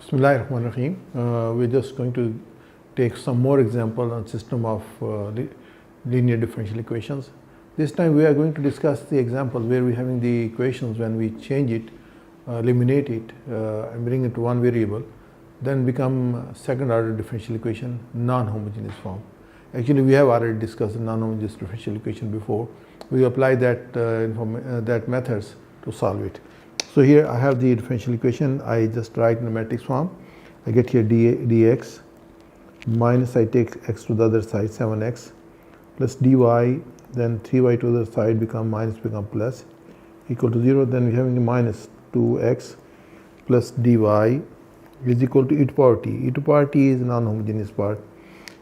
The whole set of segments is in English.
Bismillahirrahmanirrahim. We're just going to take some more example on system of linear differential equations. This time we are going to discuss the example where we're having the equations when we change it, eliminate it and bring it to one variable, then become second order differential equation, non-homogeneous form. Actually we have already discussed the non-homogeneous differential equation before. We apply that methods to solve it. So here I have the differential equation. I just write in the matrix form. I get here dx minus, I take x to the other side, 7x plus dy, then 3y to the other side become plus equal to 0. Then we are having a minus 2x plus dy is equal to e to power t. E to power t is non-homogeneous part,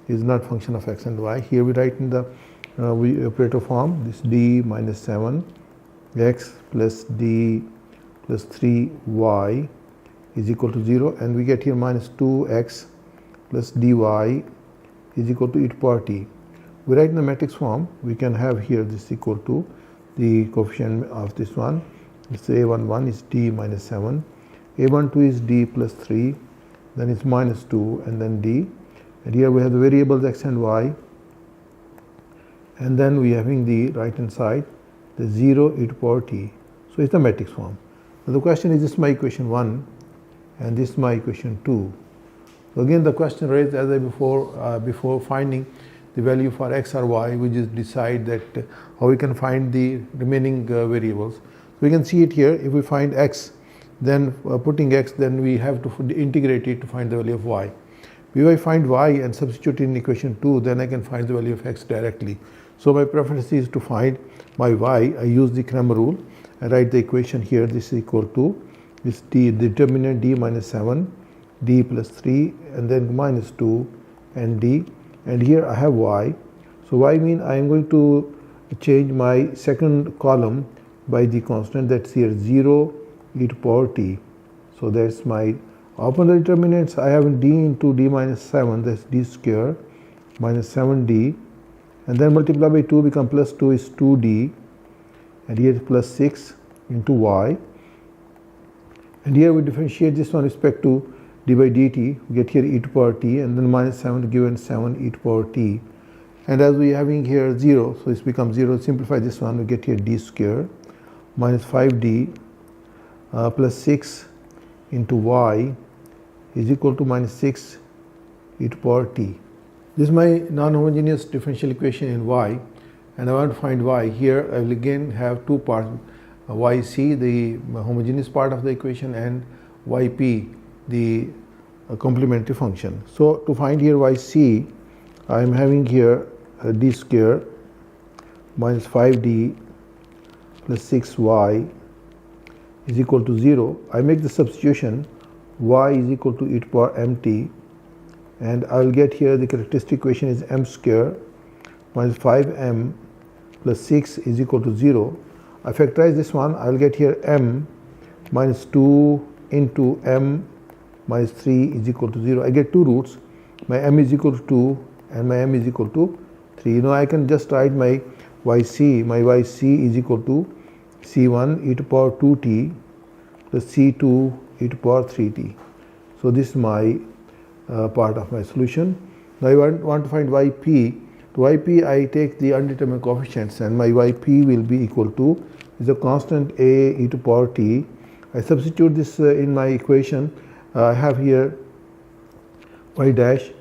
is not function of x and y. Here we write in the operator form, this d minus 7x plus d plus 3y is equal to 0, and we get here minus 2x plus dy is equal to e to power t. We write in the matrix form, we can have here this equal to the coefficient of this one. It's a11 is d minus 7, a12 is d plus 3, then it's minus 2 and then d, and here we have the variables x and y, and then we are having the right hand side the 0 e to power t. So it's the matrix form. Now the question is, this is my equation 1 and this is my equation 2. So again the question raised as I before finding the value for x or y, we just decide that how we can find the remaining variables. So we can see it here. If we find x, then putting x, then we have to integrate it to find the value of y. If I find y and substitute in equation 2, then I can find the value of x directly. So my preference is to find my y. I use the Cramer rule. I write the equation here. This is equal to this d, determinant d minus 7, d plus 3, and then minus 2 and d, and here I have y. So y mean I am going to change my second column by the constant that's here 0 e to power t. So that's my open the determinants. I have d into d minus 7, that's d square minus 7d, and then multiply by 2 become plus 2 is 2d, and here plus 6 into y, and here we differentiate this one with respect to d by dt. We get here e to power t, and then minus 7 given 7 e to power t, and as we are having here 0, so this becomes 0. Simplify this one, we get here d square minus 5d plus 6 into y is equal to minus 6 e to power t. This is my non-homogeneous differential equation in y, and I want to find y. Here I will again have two parts, yc, the homogeneous part of the equation, and yp, the complementary function. So to find here yc, I am having here d square minus 5d plus 6y is equal to 0. I make the substitution, y is equal to e to power mt, and I will get here the characteristic equation is m square minus 5m plus 6 is equal to 0. I factorize this one, I will get here m minus 2 into m minus 3 is equal to 0. I get two roots, my m is equal to 2 and my m is equal to 3. Now I can just write my yc. My yc is equal to c1 e to power 2t plus c2 e to power 3t. So this is my part of my solution. Now I want to find yp. To yp I take the undetermined coefficients, and my yp will be equal to is a constant a e to power t. I substitute this in my equation. I have here y dash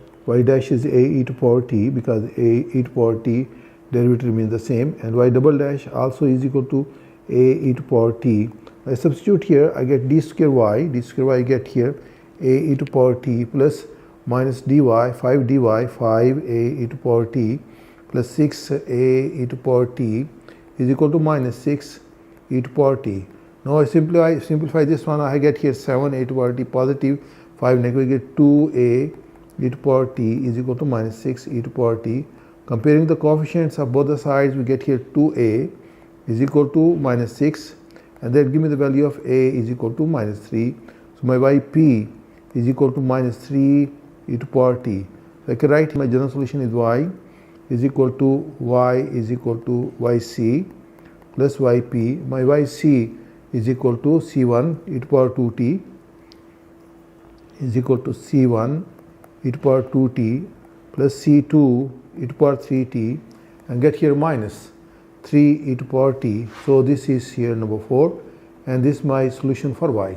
is a e to power t, because a e to power t derivative remains the same, and y double dash also is equal to a e to power t. I substitute here, I get d square y I get here a e to power t plus minus dy, 5 dy, 5 a e to power t plus 6 a e to power t is equal to minus 6 e to power t. Now I simplify this one, I get here 7 a to power t positive, 5 negative, we get 2 a e to power t is equal to minus 6 e to power t. Comparing the coefficients of both the sides, we get here 2a is equal to minus 6, and then give me the value of a is equal to minus 3. So my yp is equal to minus 3 e to power t. So I can write my general solution is y is equal to yc plus yp. My yc is equal to c1 e to power 2t is equal to C1 e to power 2t plus C2 e to power 3t, and get here minus 3 e to power t. So this is here number 4, and this is my solution for y.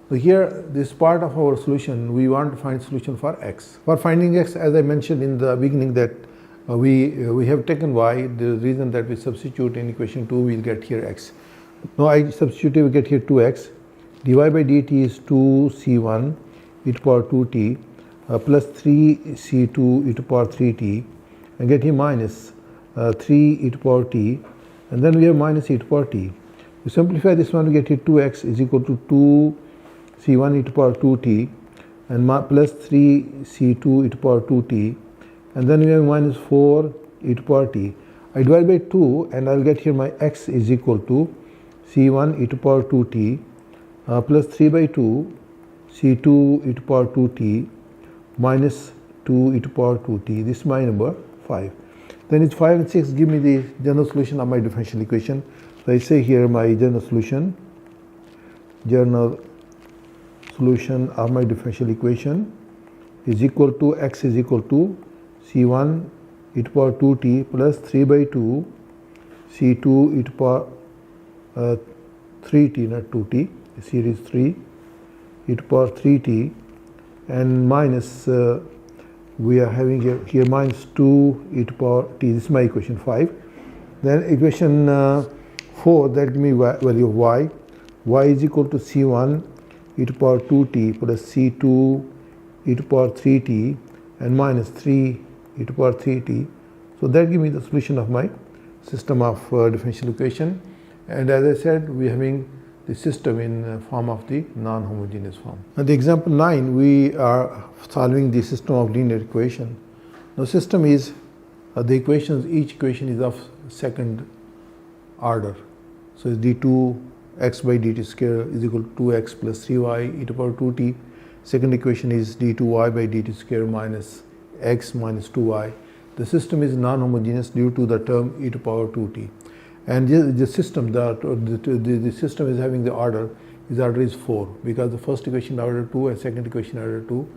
So here, this part of our solution, we want to find solution for x. For finding x, as I mentioned in the beginning, that we have taken y. The reason that we substitute in equation 2, we'll get here x. Now I substitute, we get here 2x. dy by dt is 2c1 e to power 2t plus 3c2 e to power 3t, and get here minus 3 e to power t, and then we have minus e to power t. We simplify this one, we get here 2x is equal to 2c1 e to power 2t and plus 3c2 e to power 2t, and then we have minus 4 e to power t. I divide by 2 and I'll get here my x is equal to c1 e to power 2t plus 3 by 2 c2 e to power 2t minus 2 e to power 2t. This is my number 5. Then it's 5 and 6 give me the general solution of my differential equation. So I say here my general solution of my differential equation is equal to x is equal to c1 e to power 2t plus 3 by 2 c2 e to power 3t, not 2t, here is 3 e to power 3t, and minus we are having here minus 2 e to power t. This is my equation 5. Then equation 4, that gives me value of y. Y is equal to c1 e to power 2t plus c2 e to power 3t and minus 3 e to power 3t. So that gives me the solution of my system of differential equation. And as I said, we are having the system in form of the non-homogeneous form. And the example 9, we are solving the system of linear equation. Now system is the equations, each equation is of second order. So it's d2x by dt square is equal to 2x plus 3y e to power 2t. Second equation is d2y by dt square minus x minus 2y. The system is non-homogeneous due to the term e to power 2t. And the system, the system is having the order, its order is 4, because the first equation order 2 and second equation order 2.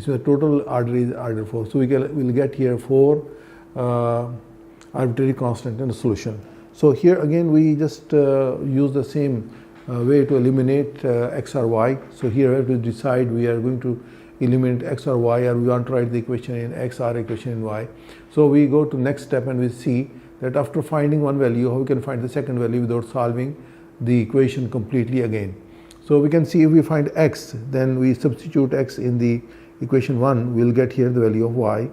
So the total order is order 4. So we'll get here 4 arbitrary constant in the solution. So here again we just use the same way to eliminate x or y. So here we have to decide we are going to eliminate x or y, or we want to write the equation in x or equation in y. So we go to next step and we see that after finding one value, how we can find the second value without solving the equation completely again. So we can see if we find x, then we substitute x in the equation 1, we'll get here the value of y.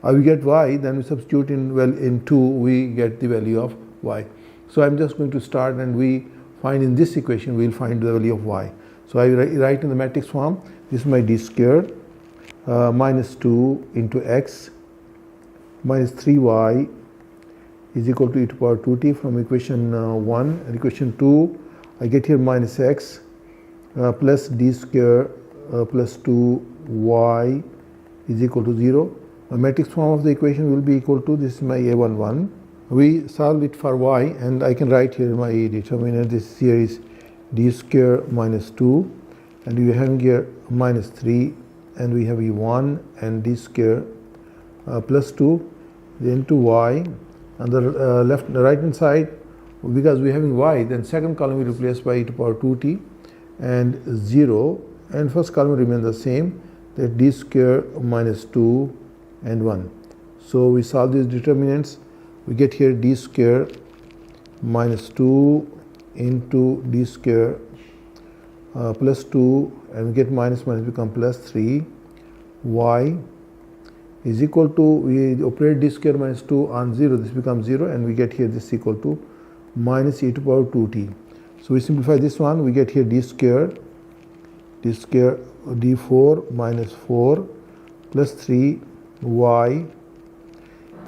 Or we get y, then we substitute in 2, we get the value of y. So I'm just going to start, and we find in this equation, we'll find the value of y. So I write in the matrix form, this is my d squared minus 2 into x minus 3y is equal to e to power 2t from equation 1. And equation 2, I get here minus x plus d square plus 2y is equal to 0. The matrix form of the equation will be equal to, this is my a11. We solve it for y, and I can write here my determinant. This here is d square minus 2, and we are having here minus 3, and we have e1 and d square plus 2, then to y. On the right hand side, because we are having y, then second column we replace by e to power 2t and 0, and first column remains the same, that d square minus 2 and 1. So we solve these determinants, we get here d square minus 2 into d square plus 2, and we get minus minus become plus 3, y is equal to, we operate d square minus 2 on 0, this becomes 0, and we get here this equal to minus e to power 2t. So we simplify this one, we get here d square d4 minus 4 plus 3 y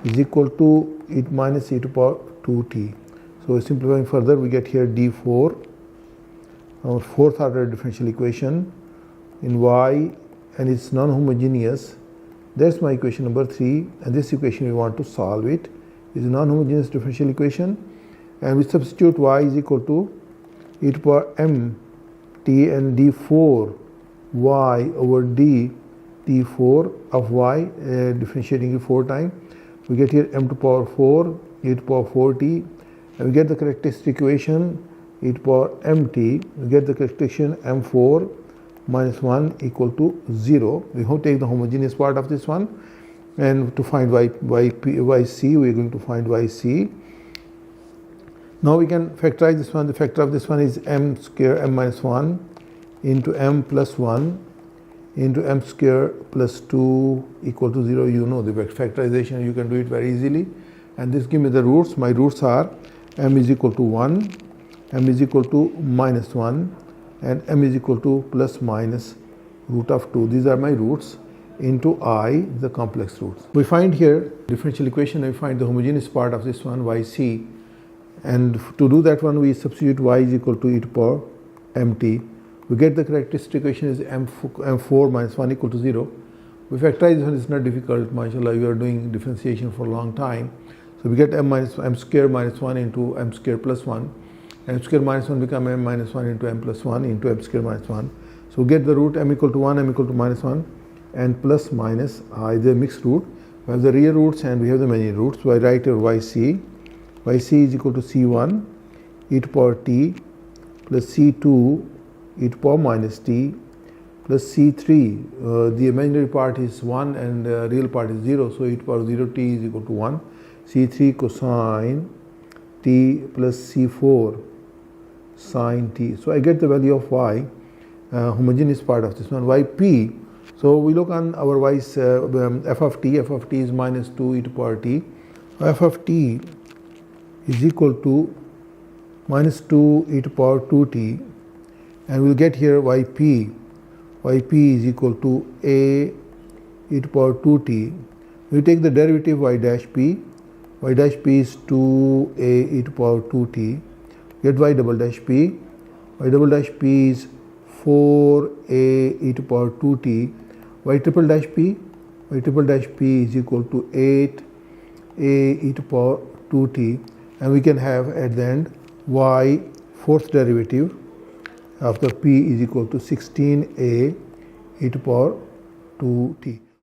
is equal to it minus e to power 2t. So simplifying further, we get here d4, our fourth order differential equation in y, and it's non-homogeneous. That's my equation number 3, and this equation we want to solve it. It's a non-homogeneous differential equation, and we substitute y is equal to e to power m t and d4 y over d t4 of y, differentiating it 4 times. We get here m to the power 4 e to the power 4t, and we get the characteristic equation e to the power mt. We get the characteristic m4 minus 1 equal to 0. We will take the homogeneous part of this one, and to find yc, we are going to find yc. Now we can factorize this one. The factor of this one is m square m minus 1 into m plus 1 into m square plus 2 equal to 0. You know the factorization, you can do it very easily. And this gives me the roots. My roots are m is equal to 1, m is equal to minus 1, and m is equal to plus minus root of 2. These are my roots into I, the complex roots. We find here differential equation, and we find the homogeneous part of this one, yc. And to do that one, we substitute y is equal to e to the power mt. We get the characteristic equation is m4 minus 1 equal to 0. We factorize this one, it's not difficult, mashallah, we are doing differentiation for a long time. So we get m square minus 1 into m square plus 1. M square minus 1 become m minus 1 into m plus 1 into m square minus 1. So we get the root m equal to 1, m equal to minus 1, and plus minus I, the mixed root. We have the real roots and we have the many roots. So I write here yc. Yc is equal to c1 e to the power t plus c2 e to the power minus t plus c3. The imaginary part is 1 and the real part is 0. So e to the power 0 t is equal to 1. c3 cosine t plus c4 sine t. So I get the value of y, homogeneous part of this one, yp. So we look on our y's f of t. F of t is minus 2 e to the power t. F of t is equal to minus 2 e to the power 2t, and we'll get here yp. Yp is equal to a e to the power 2t. We take the derivative y dash p. Y dash p is 2a e to the power 2t. Get y double dash p. Y double dash p is 4a e to the power 2t. Y triple dash p. Y triple dash p is equal to 8a e to the power 2t. And we can have at the end y fourth derivative after p is equal to 16a e to the power 2t.